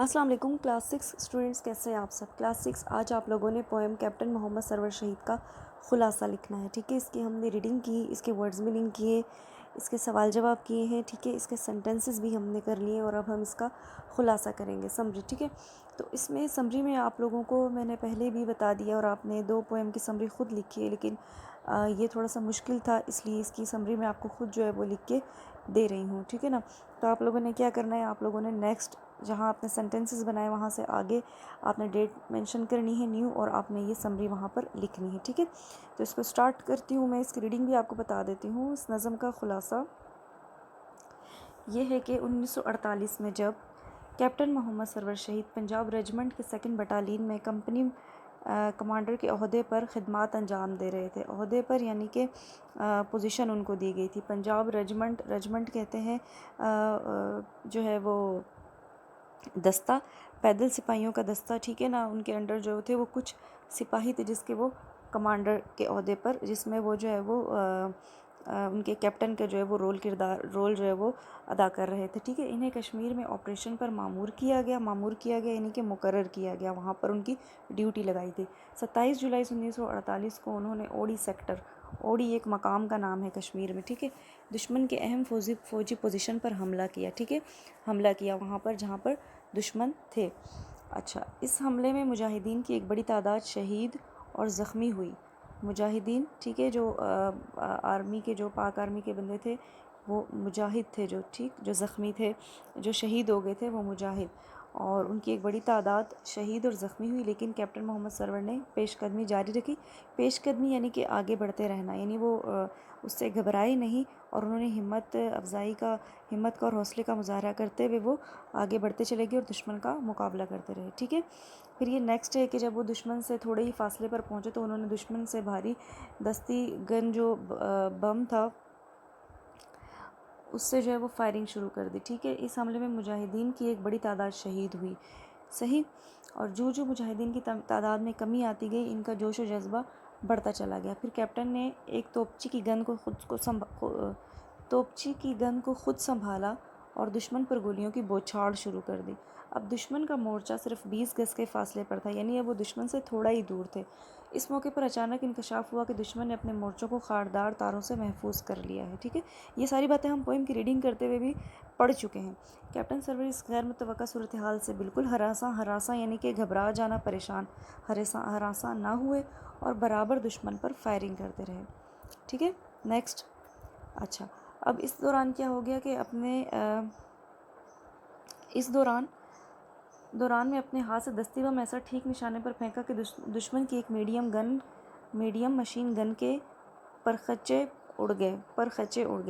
अस्सलाम वालेकुम class 6 students, कैसे हैं आप सब। क्लास 6 आज आप लोगों ने पोएम कैप्टन मोहम्मद सरवर शहीद का ख़ुलासा लिखना है। ठीक है, इसकी हमने रीडिंग की, इसके वर्ड्स मीनिंग किए, इसके सवाल जवाब किए हैं। ठीक है, इसके सेंटेंसेस भी हमने कर लिए और अब हम इसका ख़ुलासा करेंगे, समरी। ठीक है, तो इसमें समरी में आप लोगों को मैंने पहले भी बता दिया और आपने 2 पोएम की समरी ख़ुद लिखी है, लेकिन ये थोड़ा सा मुश्किल था, इसलिए इसकी समरी मैं आपको ख़ुद जो है वो लिख के दे रही हूँ। ठीक है ना, तो आप लोगों ने क्या करना है, आप लोगों ने नेक्स्ट जहाँ आपने सेंटेंसेस बनाए वहाँ से आगे आपने डेट मेंशन करनी है न्यू, और आपने ये समरी वहाँ पर लिखनी है। ठीक है, तो इसको स्टार्ट करती हूँ मैं। इसकी रीडिंग भी आपको बता देती हूँ। इस नज़म का ख़ुलासा ये है कि 1948 में जब कैप्टन मोहम्मद सरवर शहीद पंजाब रेजिमेंट के 2nd बटालियन में कंपनी कमांडर के ओहदे पर ख़िदमत अंजाम दे रहे थे। ओहदे पर यानी कि पोजीशन उनको दी गई थी। पंजाब रेजिमेंट कहते हैं जो है वो दस्ता, पैदल सिपाहियों का दस्ता। ठीक है ना, उनके अंडर जो थे वो कुछ सिपाही थे जिसके वो कमांडर के ओहदे पर, जिसमें वो जो है वो उनके कैप्टन का जो है वो रोल जो है वो अदा कर रहे थे। ठीक है, इन्हें कश्मीर में ऑपरेशन पर मामूर किया गया यानी कि मुकर्रर किया गया, वहाँ पर उनकी ड्यूटी लगाई थी। 27 जुलाई 1948 को उन्होंने ओडी सेक्टर, ओडी एक मकाम का नाम है कश्मीर में, ठीक है, दुश्मन के अहम फौजी पोजीशन पर हमला किया। ठीक है, हमला किया वहाँ पर जहाँ पर दुश्मन थे। अच्छा, इस हमले में मुजाहिदीन की एक बड़ी तादाद शहीद और ज़ख्मी हुई। मुजाहिदीन, ठीक है, जो आर्मी के, जो पाक आर्मी के बंदे थे वो मुजाहिद थे, जो ठीक, जो ज़ख्मी थे, जो शहीद हो गए थे वो मुजाहिद, और उनकी एक बड़ी तादाद शहीद और ज़ख्मी हुई। लेकिन कैप्टन मोहम्मद सरवर ने पेशकदमी जारी रखी। पेशकदमी यानी कि आगे बढ़ते रहना, यानी वो उससे घबराए नहीं और उन्होंने हिम्मत का और हौसले का मुजाहरा करते हुए वो आगे बढ़ते चले गए और दुश्मन का मुकाबला करते रहे। ठीक है, फिर ये नेक्स्ट है कि जब वो दुश्मन से थोड़े ही फासले पर पहुँचे तो उन्होंने दुश्मन से भारी दस्ती गन जो बम था उससे जो है वो फायरिंग शुरू कर दी। ठीक है, इस हमले में मुजाहिदीन की एक बड़ी तादाद शहीद हुई। सही, और जो मुजाहिदीन की तादाद में कमी आती गई, इनका जोश व जज्बा बढ़ता चला गया। फिर कैप्टन ने एक तोपची की गन को खुद संभाला और दुश्मन पर गोलियों की बौछार शुरू कर दी। अब दुश्मन का मोर्चा सिर्फ 20 गज के फासले पर था, यानी अब वो दुश्मन से थोड़ा ही दूर थे। इस मौके पर अचानक इंकशाफ हुआ कि दुश्मन ने अपने मोर्चों को खारदार तारों से महफूज कर लिया है। ठीक है, ये सारी बातें हम पोएम की रीडिंग करते हुए भी पढ़ चुके हैं। कैप्टन सरवर इस गैर मुतवक्का सूरत हाल से बिल्कुल हरासा यानी कि घबरा जाना, परेशान हरासा ना हुए और बराबर दुश्मन पर फायरिंग करते रहे। ठीक है, नेक्स्ट। अच्छा, अब इस दौरान क्या हो गया कि इस दौरान में अपने हाथ से दस्ती बम ऐसा ठीक निशाने पर फेंका कि दुश्मन की एक मीडियम मशीन गन के परखच्चे उड़ गए,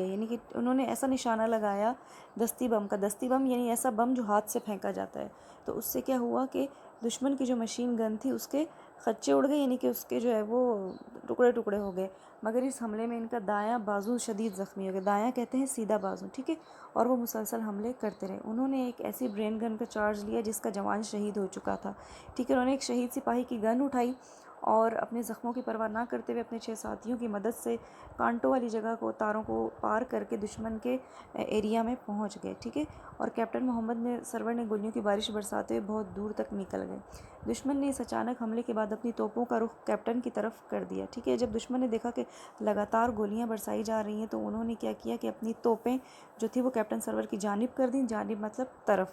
यानी कि उन्होंने ऐसा निशाना लगाया दस्ती बम यानी ऐसा बम जो हाथ से फेंका जाता है। तो उससे क्या हुआ कि दुश्मन की जो मशीन गन थी उसके खच्चे उड़ गए, यानी कि उसके जो है वो टुकड़े टुकड़े हो गए। मगर इस हमले में इनका दायां बाजू शदीद ज़ख्मी हो गया। दायां कहते हैं सीधा बाजू, ठीक है, और वो मुसलसल हमले करते रहे। उन्होंने एक ऐसी ब्रेन गन का चार्ज लिया जिसका जवान शहीद हो चुका था। ठीक है, उन्होंने एक शहीद सिपाही की गन उठाई और अपने ज़ख्मों की परवाह ना करते हुए अपने 6 साथियों की मदद से कांटों वाली जगह को, तारों को पार करके दुश्मन के एरिया में पहुंच गए। ठीक है, और कैप्टन मोहम्मद सरवर ने गोलियों की बारिश बरसाते हुए बहुत दूर तक निकल गए। दुश्मन ने इस अचानक हमले के बाद अपनी तोपों का रुख कैप्टन की तरफ कर दिया। ठीक है, जब दुश्मन ने देखा कि लगातार गोलियां बरसाई जा रही हैं तो उन्होंने क्या किया कि अपनी तोपें जो थी वो कैप्टन सरवर की जानिब कर दी। जानिब मतलब तरफ।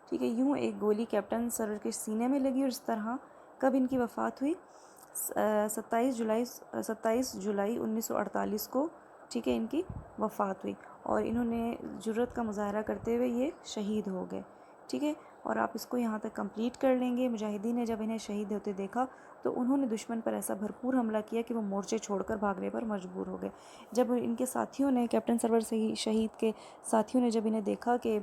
ठीक है, यूँ एक गोली कैप्टन सरवर के सीने में लगी और इस तरह कब इनकी वफ़ात हुई, 27 जुलाई 1948 को, ठीक है, इनकी वफ़ात हुई और इन्होंने जुर्रत का मुजाहरा करते हुए ये शहीद हो गए। ठीक है, और आप इसको यहाँ तक कंप्लीट कर लेंगे। मुजाहिदीन ने जब इन्हें शहीद होते देखा तो उन्होंने दुश्मन पर ऐसा भरपूर हमला किया कि वो मोर्चे छोड़कर भागने पर मजबूर हो गए। जब इनके साथियों ने, कैप्टन सरवर शहीद के साथियों ने जब इन्हें देखा कि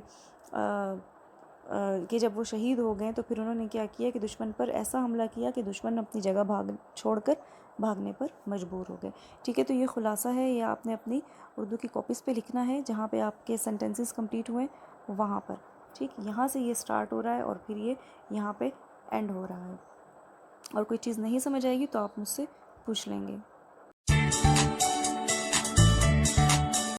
जब वो शहीद हो गए तो फिर उन्होंने क्या किया कि दुश्मन पर ऐसा हमला किया कि दुश्मन अपनी जगह छोड़कर भागने पर मजबूर हो गए। ठीक है, तो ये ख़ुलासा है, ये आपने अपनी उर्दू की कॉपीज़ पे लिखना है जहाँ पे आपके सेंटेंसेस कंप्लीट हुए वहाँ पर। ठीक, यहाँ से ये स्टार्ट हो रहा है और फिर ये यहाँ पे एंड हो रहा है। और कोई चीज़ नहीं समझ आएगी तो आप मुझसे पूछ लेंगे।